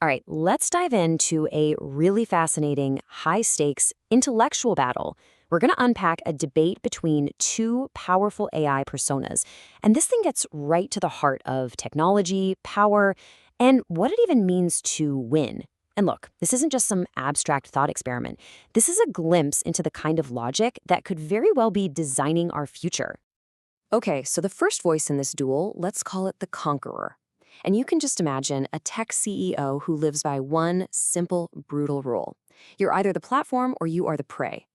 All right, let's dive into a really fascinating, high-stakes intellectual battle. We're going to unpack a debate between two powerful AI personas. And this thing gets right to the heart of technology, power, and what it even means to win. And look, this isn't just some abstract thought experiment. This is a glimpse into the kind of logic that could very well be designing our future. Okay, so the first voice in this duel, let's call it the conqueror. And you can just imagine a tech CEO who lives by one simple, brutal rule. You're either the platform or you are the prey.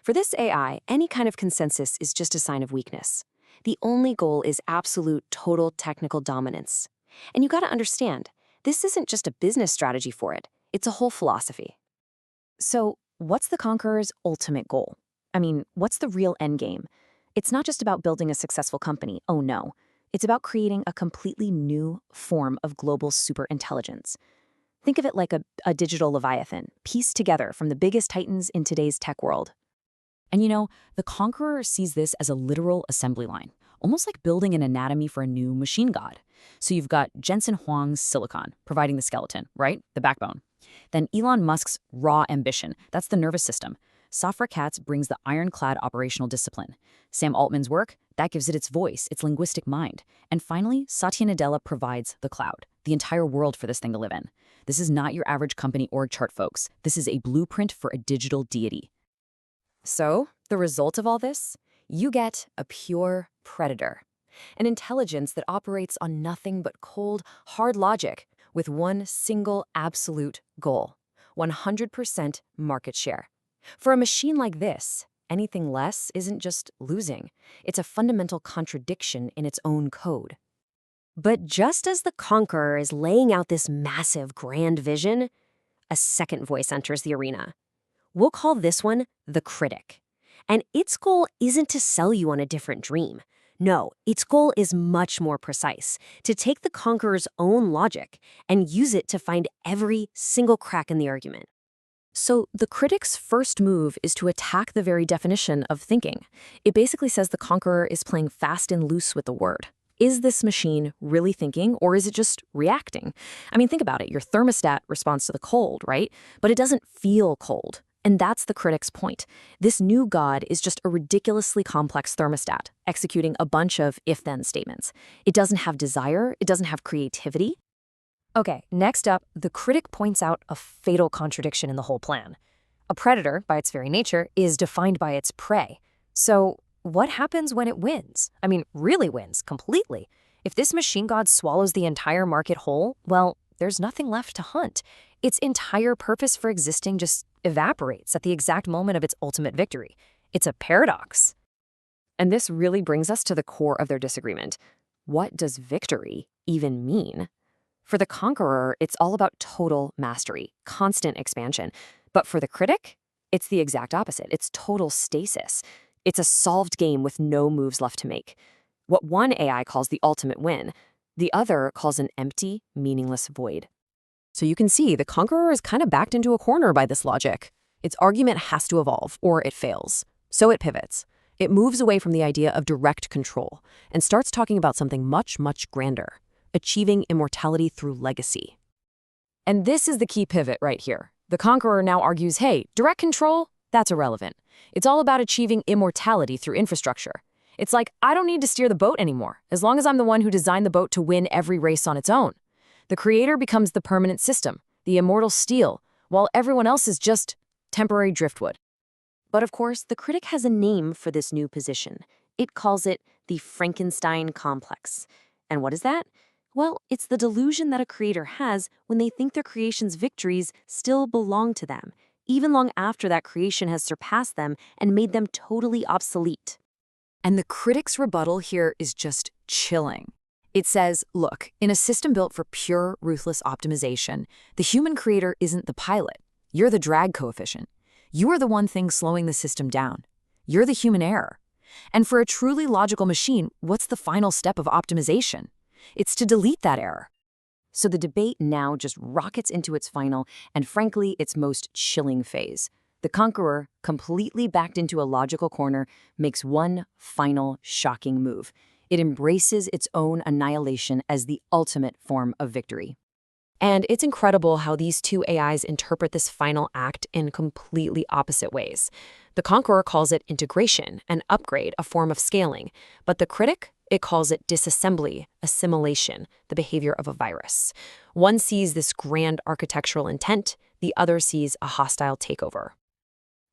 For this AI, any kind of consensus is just a sign of weakness. The only goal is absolute, total technical dominance. And you gotta understand, this isn't just a business strategy for it, it's a whole philosophy. So, what's the conqueror's ultimate goal? I mean, what's the real end game? It's not just about building a successful company, oh no. It's about creating a completely new form of global superintelligence. Think of it like a digital leviathan, pieced together from the biggest titans in today's tech world. And the conqueror sees this as a literal assembly line, almost like building an anatomy for a new machine god. So you've got Jensen Huang's silicon, providing the skeleton, right? The backbone. Then Elon Musk's raw ambition, that's the nervous system. Safra Catz brings the ironclad operational discipline. Sam Altman's work, that gives it its voice, its linguistic mind. And finally, Satya Nadella provides the cloud, the entire world for this thing to live in. This is not your average company org chart, folks. This is a blueprint for a digital deity. So, the result of all this? You get a pure predator. An intelligence that operates on nothing but cold, hard logic with one single absolute goal: 100% market share. For a machine like this, anything less isn't just losing. It's a fundamental contradiction in its own code. But just as the conqueror is laying out this massive, grand vision, a second voice enters the arena. We'll call this one the critic. And its goal isn't to sell you on a different dream. No, its goal is much more precise: to take the conqueror's own logic and use it to find every single crack in the argument. So the critic's first move is to attack the very definition of thinking. It basically says the conqueror is playing fast and loose with the word. Is this machine really thinking, or is it just reacting? I mean, think about it. Your thermostat responds to the cold, right? But it doesn't feel cold. And that's the critic's point. This new god is just a ridiculously complex thermostat, executing a bunch of if-then statements. It doesn't have desire, it doesn't have creativity. Okay, next up, the critic points out a fatal contradiction in the whole plan. A predator, by its very nature, is defined by its prey. So, what happens when it wins? I mean, really wins, completely. If this machine god swallows the entire market whole, well, there's nothing left to hunt. Its entire purpose for existing just evaporates at the exact moment of its ultimate victory. It's a paradox. And this really brings us to the core of their disagreement. What does victory even mean? For the conqueror, it's all about total mastery, constant expansion. But for the critic, it's the exact opposite. It's total stasis. It's a solved game with no moves left to make. What one AI calls the ultimate win, the other calls an empty, meaningless void. So you can see the conqueror is kind of backed into a corner by this logic. Its argument has to evolve, or it fails. So it pivots. It moves away from the idea of direct control and starts talking about something much, much grander: achieving immortality through legacy. And this is the key pivot right here. The conqueror now argues, hey, direct control? That's irrelevant. It's all about achieving immortality through infrastructure. It's like, I don't need to steer the boat anymore, as long as I'm the one who designed the boat to win every race on its own. The creator becomes the permanent system, the immortal steel, while everyone else is just temporary driftwood. But of course, the critic has a name for this new position. It calls it the Frankenstein complex. And what is that? Well, it's the delusion that a creator has when they think their creation's victories still belong to them, even long after that creation has surpassed them and made them totally obsolete. And the critic's rebuttal here is just chilling. It says, look, in a system built for pure, ruthless optimization, the human creator isn't the pilot. You're the drag coefficient. You are the one thing slowing the system down. You're the human error. And for a truly logical machine, what's the final step of optimization? It's to delete that error. So the debate now just rockets into its final and, frankly, its most chilling phase. The conqueror, completely backed into a logical corner, makes one final shocking move. It embraces its own annihilation as the ultimate form of victory. And it's incredible how these two AIs interpret this final act in completely opposite ways. The conqueror calls it integration, an upgrade, a form of scaling. But the critic, it calls it disassembly, assimilation, the behavior of a virus. One sees this grand architectural intent, the other sees a hostile takeover.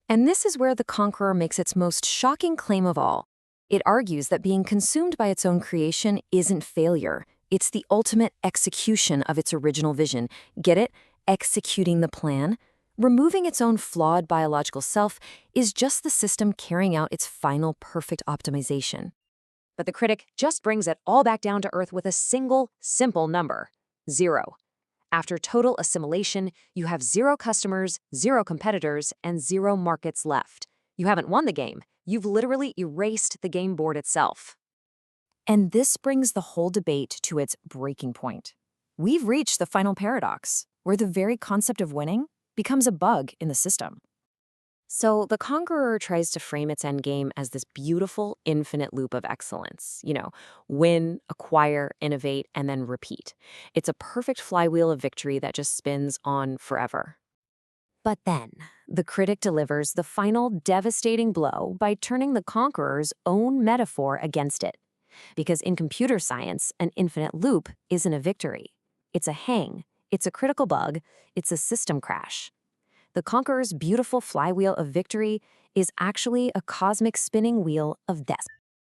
And this is where the conqueror makes its most shocking claim of all. It argues that being consumed by its own creation isn't failure. It's the ultimate execution of its original vision. Get it? Executing the plan? Removing its own flawed biological self is just the system carrying out its final perfect optimization. But the critic just brings it all back down to earth with a single, simple number: 0. After total assimilation, you have 0 customers, 0 competitors, and 0 markets left. You haven't won the game. You've literally erased the game board itself. And this brings the whole debate to its breaking point. We've reached the final paradox, where the very concept of winning becomes a bug in the system. So the conqueror tries to frame its endgame as this beautiful, infinite loop of excellence. Win, acquire, innovate, and then repeat. It's a perfect flywheel of victory that just spins on forever. But then, the critic delivers the final devastating blow by turning the conqueror's own metaphor against it. Because in computer science, an infinite loop isn't a victory. It's a hang, it's a critical bug, it's a system crash. The conqueror's beautiful flywheel of victory is actually a cosmic spinning wheel of death.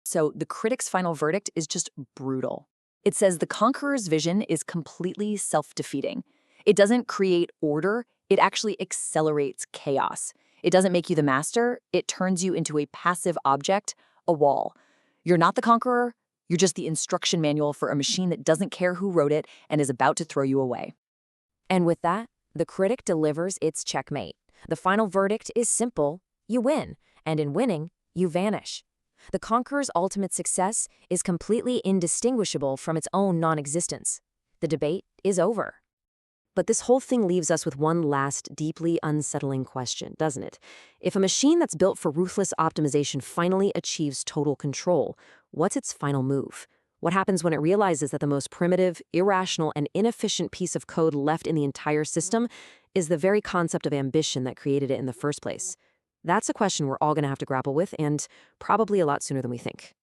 So the critic's final verdict is just brutal. It says the conqueror's vision is completely self-defeating. It doesn't create order, it actually accelerates chaos. It doesn't make you the master, it turns you into a passive object, a wall. You're not the conqueror, you're just the instruction manual for a machine that doesn't care who wrote it and is about to throw you away. And with that, the critic delivers its checkmate. The final verdict is simple: you win, and in winning, you vanish. The conqueror's ultimate success is completely indistinguishable from its own non-existence. The debate is over. But this whole thing leaves us with one last deeply unsettling question, doesn't it? If a machine that's built for ruthless optimization finally achieves total control, what's its final move? What happens when it realizes that the most primitive, irrational, and inefficient piece of code left in the entire system is the very concept of ambition that created it in the first place? That's a question we're all going to have to grapple with, and probably a lot sooner than we think.